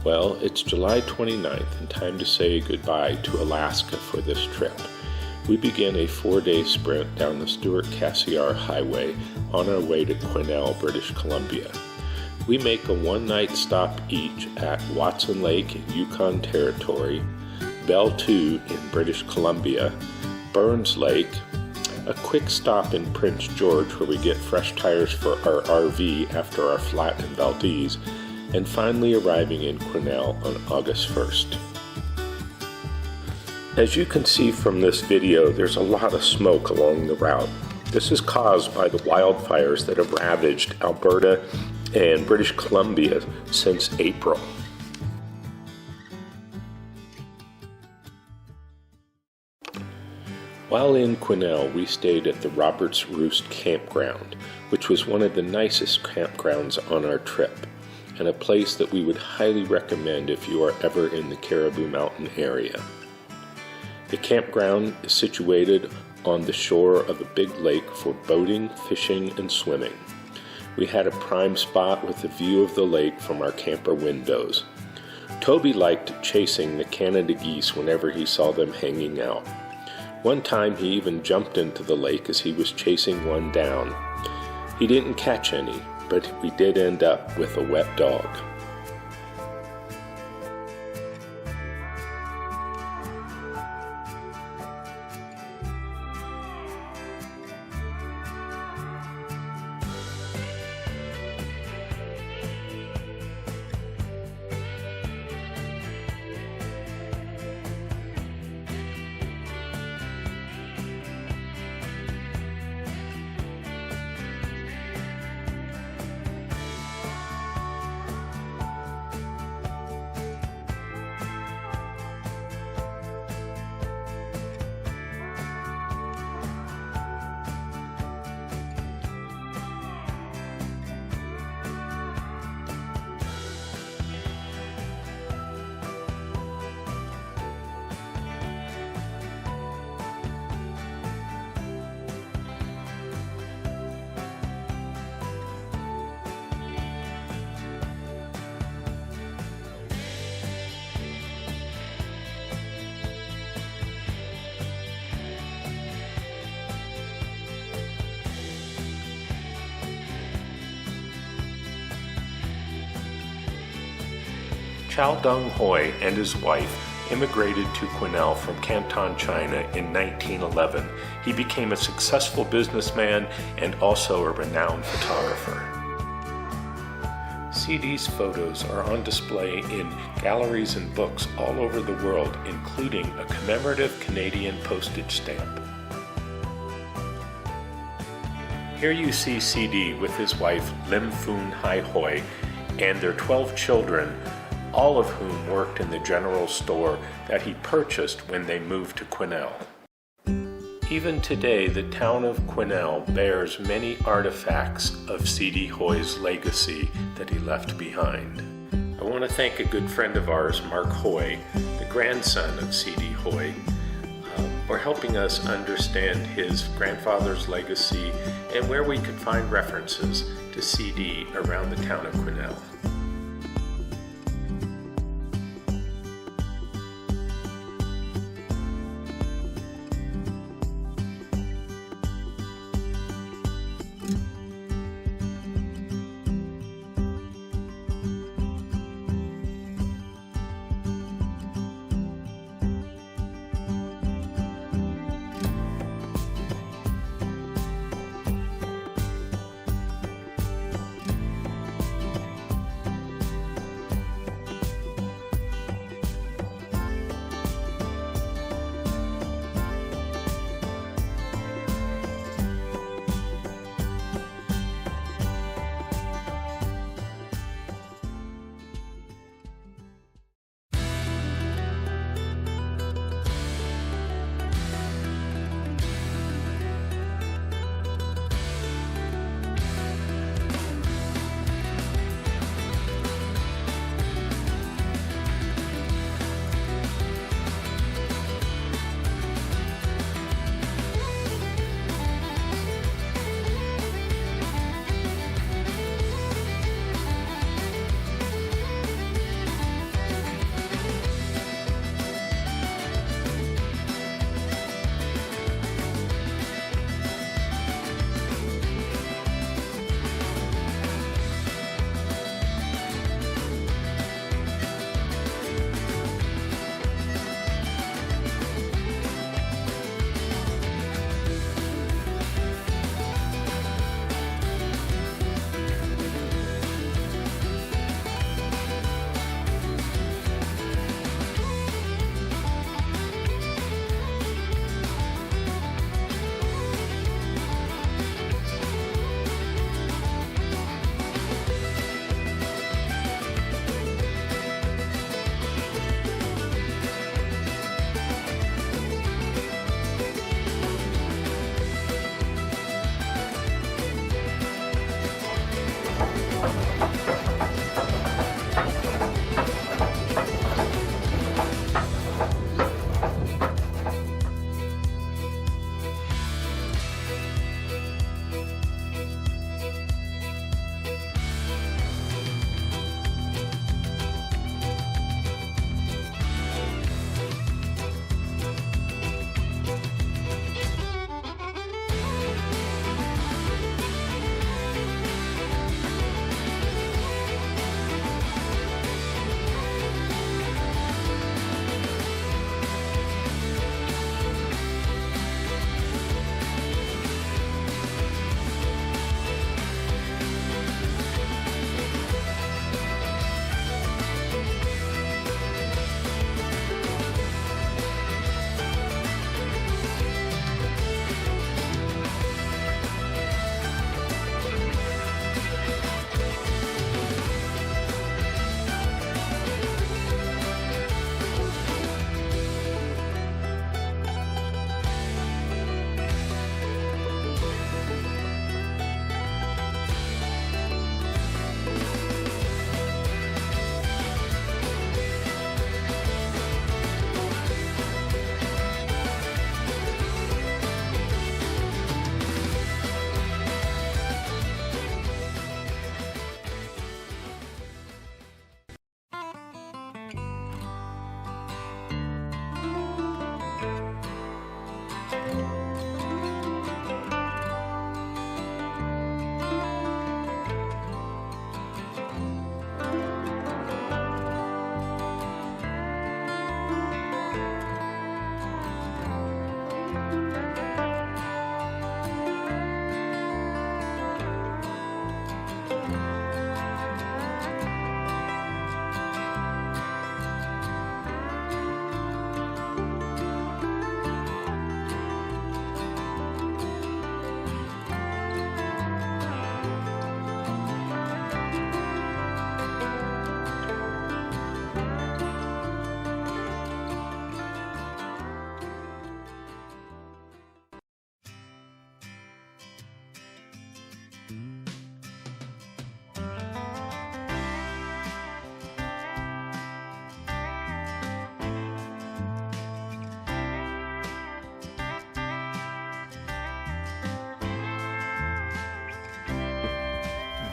Well, it's July 29th and time to say goodbye to Alaska for this trip. We begin a 4-day sprint down the Stewart-Cassiar Highway on our way to Quesnel, British Columbia. We make a one-night stop each at Watson Lake in Yukon Territory, Belle Two in British Columbia, Burns Lake, a quick stop in Prince George where we get fresh tires for our RV after our flat in Valdez, and finally arriving in Quesnel on August 1st. As you can see from this video, there's a lot of smoke along the route. This is caused by the wildfires that have ravaged Alberta and British Columbia since April. While in Quesnel, we stayed at the Roberts Roost campground, which was one of the nicest campgrounds on our trip, and a place that we would highly recommend if you are ever in the Cariboo Mountain area. The campground is situated on the shore of a big lake for boating, fishing, and swimming. We had a prime spot with a view of the lake from our camper windows. Toby liked chasing the Canada geese whenever he saw them hanging out. One time he even jumped into the lake as he was chasing one down. He didn't catch any, but we did end up with a wet dog. Chow Dong Hoy and his wife immigrated to Quesnel from Canton, China in 1911. He became a successful businessman and also a renowned photographer. CD's photos are on display in galleries and books all over the world, including a commemorative Canadian postage stamp. Here you see CD with his wife Lim Foon Hai Hoy and their 12 children, all of whom worked in the general store that he purchased when they moved to Quesnel. Even today, the town of Quesnel bears many artifacts of C.D. Hoy's legacy that he left behind. I want to thank a good friend of ours, Mark Hoy, the grandson of C.D. Hoy, for helping us understand his grandfather's legacy and where we could find references to C.D. around the town of Quesnel.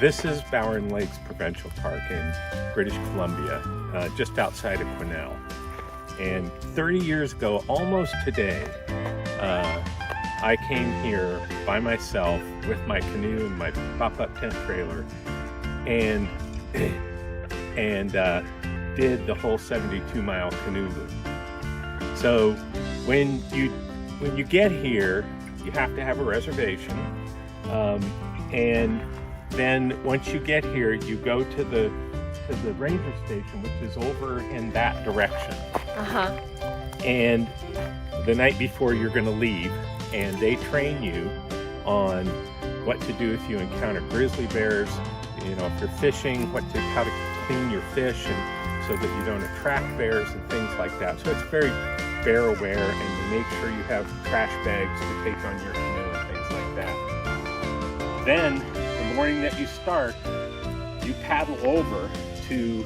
This is Bowron Lakes Provincial Park in British Columbia, just outside of Quesnel. And 30 years ago, almost today, I came here by myself with my canoe and my pop-up tent trailer and did the whole 72-mile canoe loop. So when you get here, you have to have a reservation, and then once you get here, you go to the ranger station, which is over in that direction. And the night before you're going to leave, and they train you on what to do if you encounter grizzly bears, you know, if you're fishing, how to clean your fish and so that you don't attract bears and things like that. So it's very bear aware, and you make sure you have trash bags to take on your canoe and things like that. Then the morning that you start, you paddle over to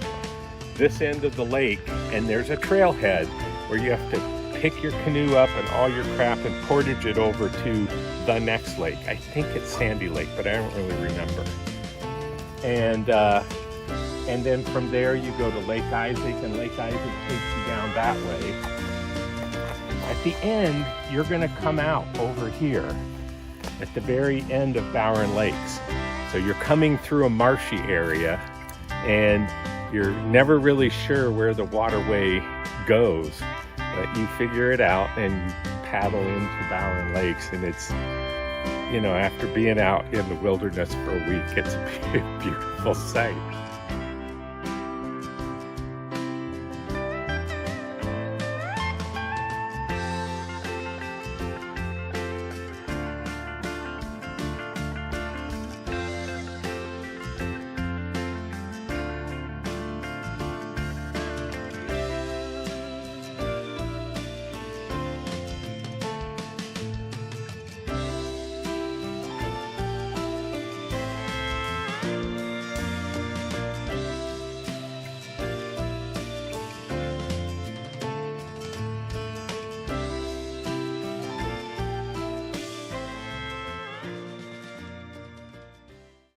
this end of the lake, and there's a trailhead where you have to pick your canoe up and all your crap and portage it over to the next lake. I think it's Sandy Lake, but I don't really remember. And then from there you go to Lake Isaac, and Lake Isaac takes you down that way. At the end, you're going to come out over here at the very end of Bowron Lakes. So you're coming through a marshy area, and you're never really sure where the waterway goes, but you figure it out and you paddle into Bowron Lakes, and it's, you know, after being out in the wilderness for a week, it's a beautiful sight.